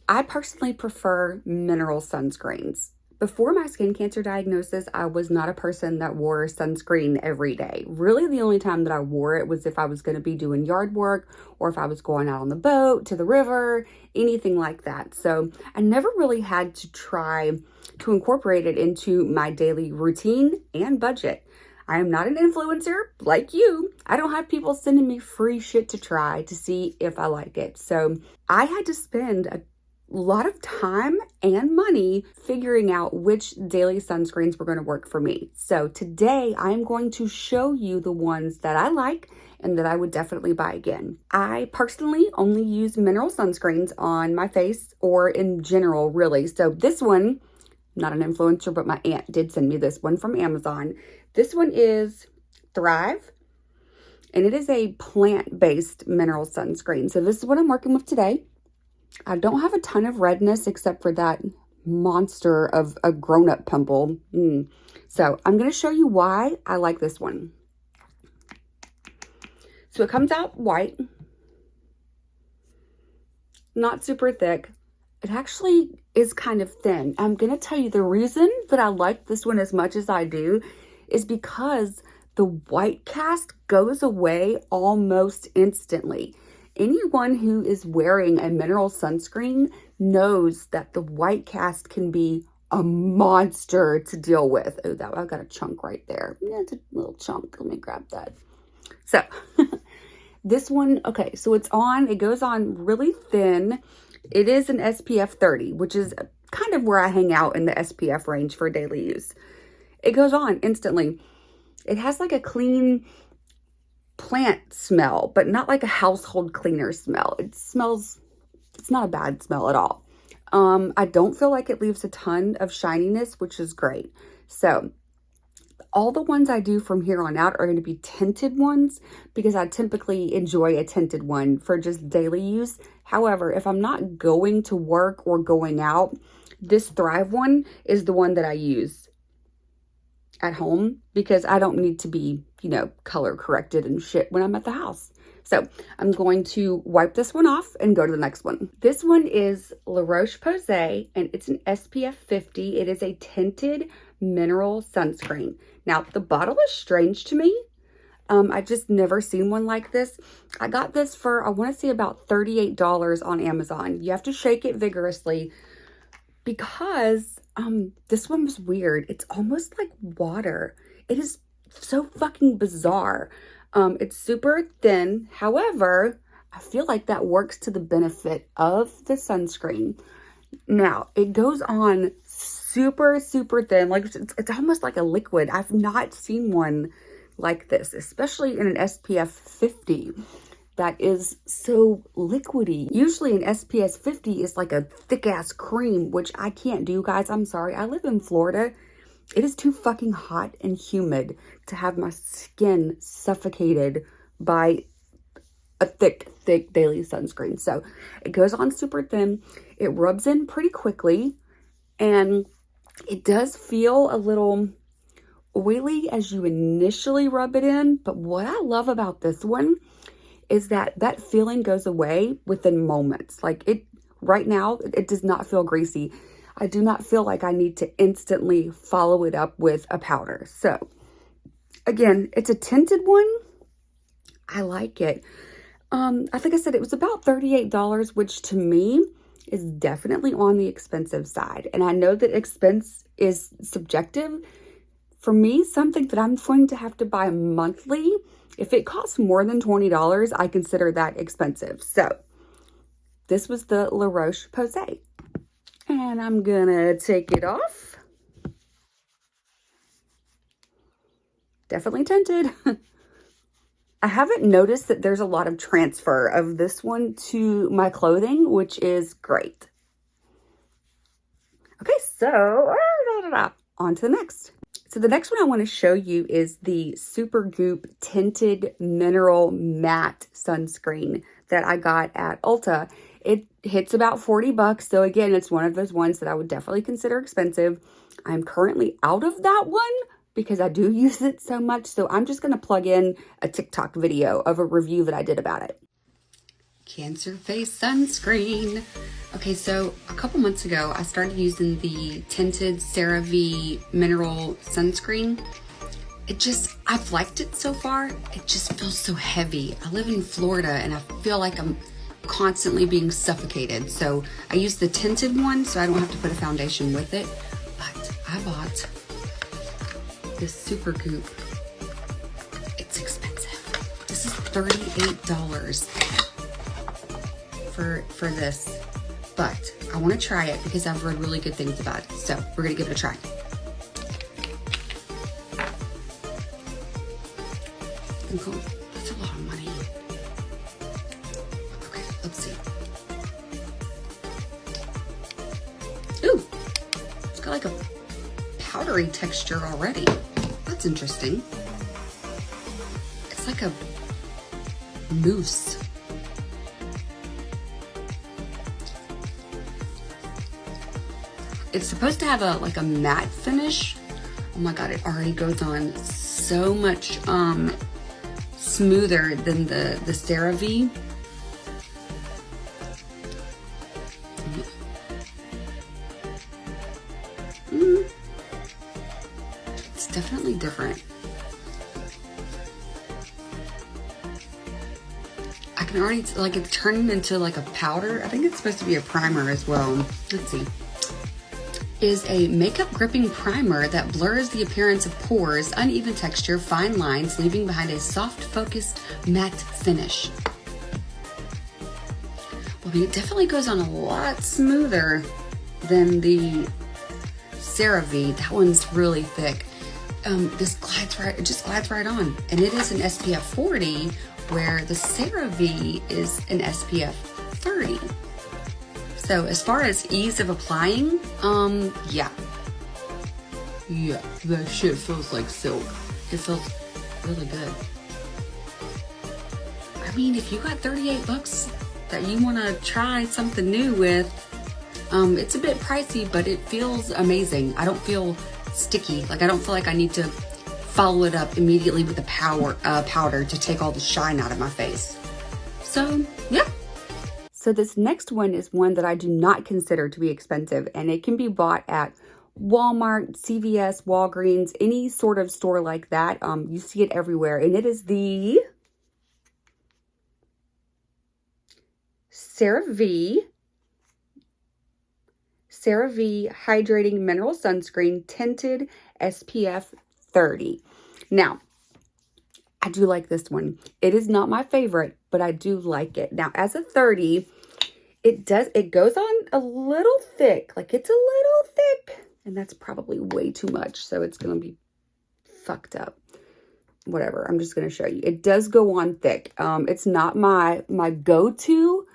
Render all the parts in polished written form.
I personally prefer mineral sunscreens. Before my skin cancer diagnosis, I was not a person that wore sunscreen every day. Really, the only time that I wore it was if I was going to be doing yard work or if I was going out on the boat, to the river, anything like that. So I never really had to try to incorporate it into my daily routine and budget. I am not an influencer like you. I don't have people sending me free shit to try to see if I like it. So I had to spend a lot of time and money figuring out which daily sunscreens were going to work for me. So today I'm going to show you the ones that I like and that I would definitely buy again. I personally only use mineral sunscreens on my face or in general, really. So this one, not an influencer, but my aunt did send me this one from Amazon. This one is Thrive, and it is a plant-based mineral sunscreen. So this is what I'm working with today. I don't have a ton of redness except for that monster of a grown-up pimple. So I'm going to show you why I like this one. So it comes out white, not super thick. It actually is kind of thin. I'm going to tell you the reason that I like this one as much as I do is because the white cast goes away almost instantly. Anyone who is wearing a mineral sunscreen knows that the white cast can be a monster to deal with. Oh, that I've got a chunk right there. Yeah, it's a little chunk. Let me grab that. So this one, okay, so it goes on really thin. It is an SPF 30, which is kind of where I hang out in the SPF range for daily use. It goes on instantly. It has like a clean plant smell, but not like a household cleaner smell. It's not a bad smell at all. I don't feel like it leaves a ton of shininess, which is great. So all the ones I do from here on out are going to be tinted ones because I typically enjoy a tinted one for just daily use. However, if I'm not going to work or going out, this Thrive one is the one that I use at home because I don't need to be, color corrected and shit when I'm at the house. So I'm going to wipe this one off and go to the next one. This one is La Roche-Posay and it's an SPF 50. It is a tinted mineral sunscreen. Now the bottle is strange to me. I just never seen one like this. I got this for, I want to say about $38 on Amazon. You have to shake it vigorously because this one was weird. It's almost like water. It is so fucking bizarre. It's super thin. However, I feel like that works to the benefit of the sunscreen. Now, it goes on super, super thin. Like it's almost like a liquid. I've not seen one like this, especially in an SPF 50 that is so liquidy. Usually an SPF 50 is like a thick ass cream, which I can't do, guys. I'm sorry. I live in Florida. It is too fucking hot and humid to have my skin suffocated by a thick daily sunscreen. So it goes on super thin. It rubs in pretty quickly and it does feel a little oily as you initially rub it in. But what I love about this one is that feeling goes away within moments. Like right now, it does not feel greasy. I do not feel like I need to instantly follow it up with a powder. So again, it's a tinted one. I like it. I think I said it was about $38, which to me is definitely on the expensive side. And I know that expense is subjective. For me, something that I'm going to have to buy monthly, if it costs more than $20, I consider that expensive. So this was the La Roche-Posay. And I'm gonna take it off. Definitely tinted. I haven't noticed that there's a lot of transfer of this one to my clothing, which is great. Okay, so on to the next. So the next one I want to show you is the Supergoop Tinted Mineral Matte Sunscreen that I got at Ulta. It hits about 40 bucks. So again, it's one of those ones that I would definitely consider expensive. I'm currently out of that one because I do use it so much. So I'm just going to plug in a TikTok video of a review that I did about it. CancerFace sunscreen. Okay, so a couple months ago, I started using the Tinted CeraVe mineral sunscreen. I've liked it so far. It just feels so heavy. I live in Florida and I feel like I'm constantly being suffocated. So I use the tinted one so I don't have to put a foundation with it. But I bought this Super Goop. It's expensive. This is $38 for this. But I want to try it because I've read really good things about it. So we're going to give it a try. That's a lot of money. Okay, let's see. Ooh, it's got like a powdery texture already. That's interesting. It's like a mousse. It's supposed to have a matte finish. Oh my god, it already goes on so much smoother than the CeraVe. It's definitely different. I can already, it's turning into like a powder. I think it's supposed to be a primer as well. Let's see. Is a makeup gripping primer that blurs the appearance of pores, uneven texture, fine lines, leaving behind a soft, focused, matte finish. Well, I mean, it definitely goes on a lot smoother than the CeraVe. That one's really thick. This glides right, it just glides right on. And it is an SPF 40, where the CeraVe is an SPF 30. So as far as ease of applying, yeah, that shit feels like silk. It feels really good. I mean, if you got 38 bucks that you want to try something new with, it's a bit pricey, but it feels amazing. I don't feel sticky. Like, I don't feel like I need to follow it up immediately with a powder to take all the shine out of my face. So, yeah. So this next one is one that I do not consider to be expensive, and it can be bought at Walmart, CVS, Walgreens, any sort of store like that. You see it everywhere, and it is the CeraVe Hydrating Mineral Sunscreen Tinted SPF 30. Now, I do like this one. It is not my favorite, but I do like it. Now, as a 30, it goes on a little thick. Like, it's a little thick, and that's probably way too much, so it's going to be fucked up. Whatever, I'm just going to show you. It does go on thick. It's not my go-to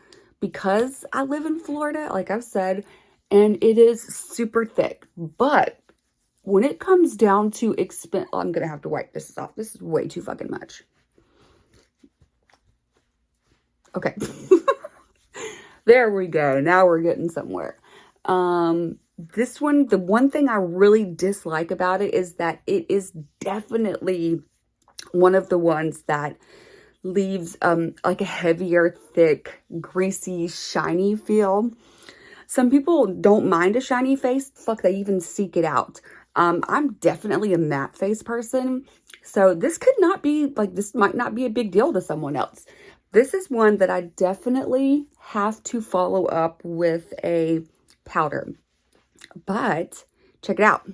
because I live in Florida, like I've said, and it is super thick. But when it comes down to expense, I'm going to have to wipe this off. This is way too fucking much. Okay. There we go. Now we're getting somewhere. This one, the one thing I really dislike about it is that it is definitely one of the ones that leaves like a heavier, thick, greasy, shiny feel. Some people don't mind a shiny face. Fuck, they even seek it out. I'm definitely a matte face person. So this could not be, like, this might not be a big deal to someone else. This is one that I definitely have to follow up with a powder. But check it out.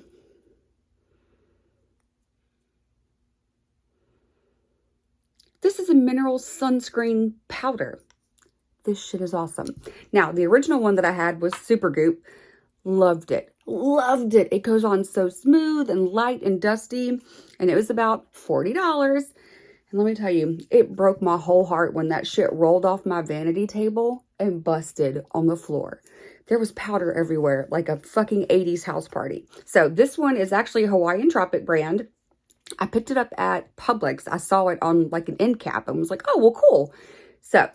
This is a mineral sunscreen powder. This shit is awesome. Now, the original one that I had was Super Goop. Loved it. Loved it. It goes on so smooth and light and dusty. And it was about $40. And let me tell you, it broke my whole heart when that shit rolled off my vanity table and busted on the floor. There was powder everywhere, like a fucking 80s house party. So this one is actually a Hawaiian Tropic brand. I picked it up at Publix. I saw it on like an end cap and was like, oh, well, cool. So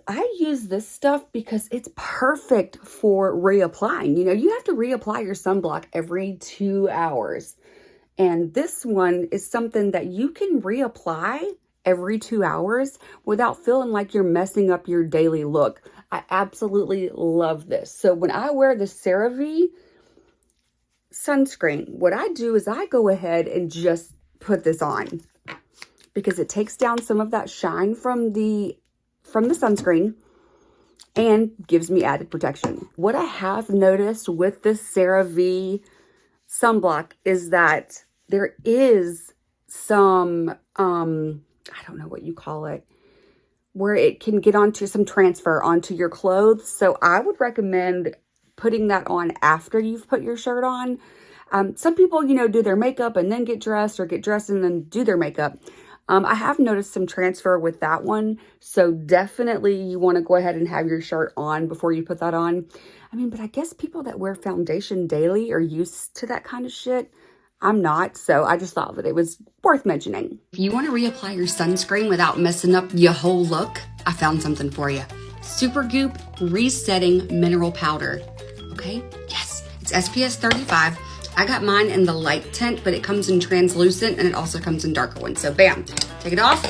I use this stuff because it's perfect for reapplying. You know, you have to reapply your sunblock every 2 hours. And this one is something that you can reapply every 2 hours without feeling like you're messing up your daily look. I absolutely love this. So when I wear the CeraVe sunscreen, what I do is I go ahead and just put this on because it takes down some of that shine from the sunscreen and gives me added protection. What I have noticed with this CeraVe sunblock is that there is some, I don't know what you call it, where it can get onto some transfer onto your clothes. So I would recommend putting that on after you've put your shirt on. Some people, you know, do their makeup and then get dressed, or get dressed and then do their makeup. I have noticed some transfer with that one. So definitely you want to go ahead and have your shirt on before you put that on. I mean, but I guess people that wear foundation daily are used to that kind of shit. I'm not, so I just thought that it was worth mentioning. If you want to reapply your sunscreen without messing up your whole look, I found something for you. Supergoop Resetting Mineral Powder. Okay, yes, it's SPF 35. I got mine in the light tint, but it comes in translucent and it also comes in darker ones. So bam, take it off,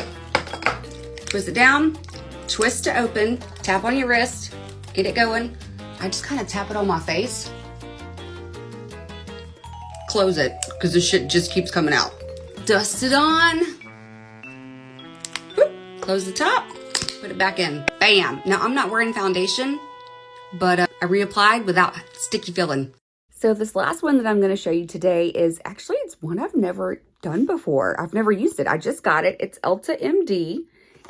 twist it down, twist to open, tap on your wrist, get it going. I just kind of tap it on my face. Close it, because this shit just keeps coming out. Dust it on. Boop. Close the top, put it back in. Bam. Now I'm not wearing foundation, but I reapplied without sticky feeling. So this last one that I'm going to show you today is actually, it's one I've never done before. I've never used it. I just got it. It's Ulta MD,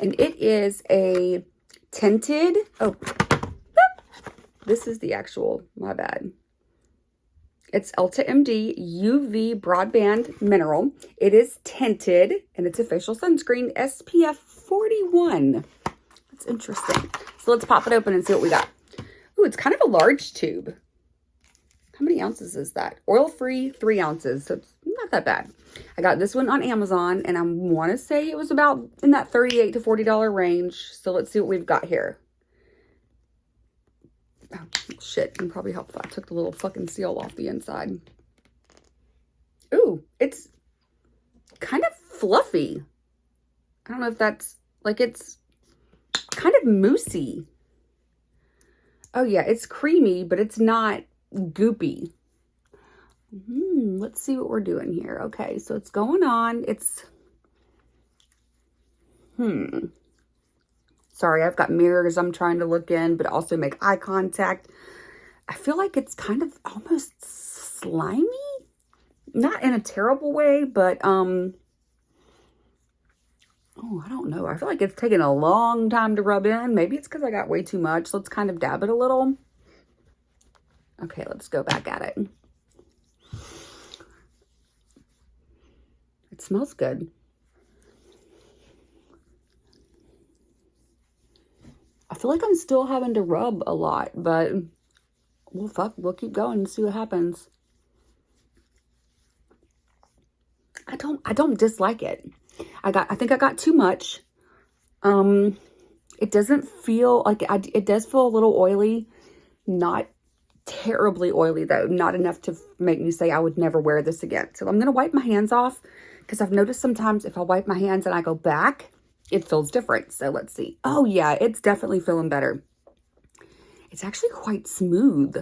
and it is a tinted, oh, boop. This is the actual, my bad. It's Ulta MD UV Broadband Mineral. It is tinted, and it's a facial sunscreen, SPF 41. That's interesting. So let's pop it open and see what we got. Ooh, it's kind of a large tube. How many ounces is that? Oil-free, 3 ounces, so it's not that bad. I got this one on Amazon, and I want to say it was about in that $38 to $40 range. So let's see what we've got here. Oh, shit, can probably help if I took the little fucking seal off the inside. Ooh, it's kind of fluffy. I don't know if that's, like, it's kind of moussey. Oh yeah, it's creamy, but it's not goopy. Let's see what we're doing here. Okay, so it's going on. It's, sorry, I've got mirrors I'm trying to look in, but also make eye contact. I feel like it's kind of almost slimy. Not in a terrible way, but, oh, I don't know. I feel like it's taking a long time to rub in. Maybe it's because I got way too much. Let's kind of dab it a little. Okay, let's go back at it. It smells good. I feel like I'm still having to rub a lot, but well, fuck, we'll keep going and see what happens. I don't dislike it. I think I got too much. It doesn't feel like, it does feel a little oily, not terribly oily though, not enough to make me say I would never wear this again. So I'm going to wipe my hands off, because I've noticed sometimes if I wipe my hands and I go back, it feels different. So let's see. Oh yeah, it's definitely feeling better. It's actually quite smooth.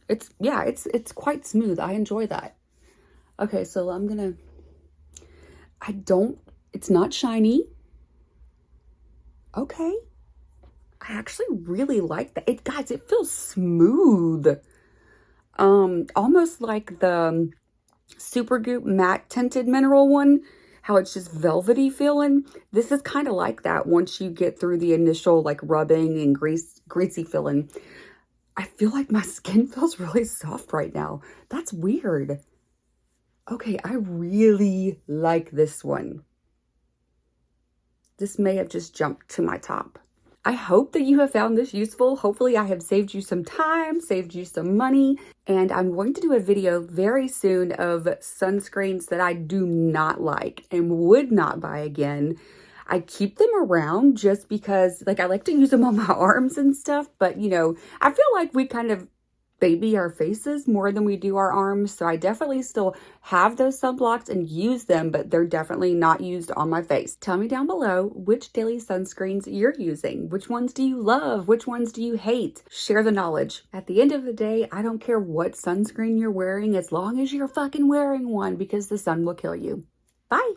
It's quite smooth. I enjoy that. Okay, so I'm gonna, it's not shiny. Okay. I actually really like that. Guys, it feels smooth. Almost like the Supergoop matte tinted mineral one, how it's just velvety feeling. This is kind of like that once you get through the initial like rubbing and greasy feeling. I feel like my skin feels really soft right now. That's weird. Okay, I really like this one. This may have just jumped to my top. I hope that you have found this useful. Hopefully I have saved you some time, saved you some money, and I'm going to do a video very soon of sunscreens that I do not like and would not buy again. I keep them around just because, like, I like to use them on my arms and stuff, but you know, I feel like we kind of baby our faces more than we do our arms. So I definitely still have those sunblocks and use them, but they're definitely not used on my face. Tell me down below which daily sunscreens you're using. Which ones do you love? Which ones do you hate? Share the knowledge. At the end of the day, I don't care what sunscreen you're wearing as long as you're fucking wearing one, because the sun will kill you. Bye.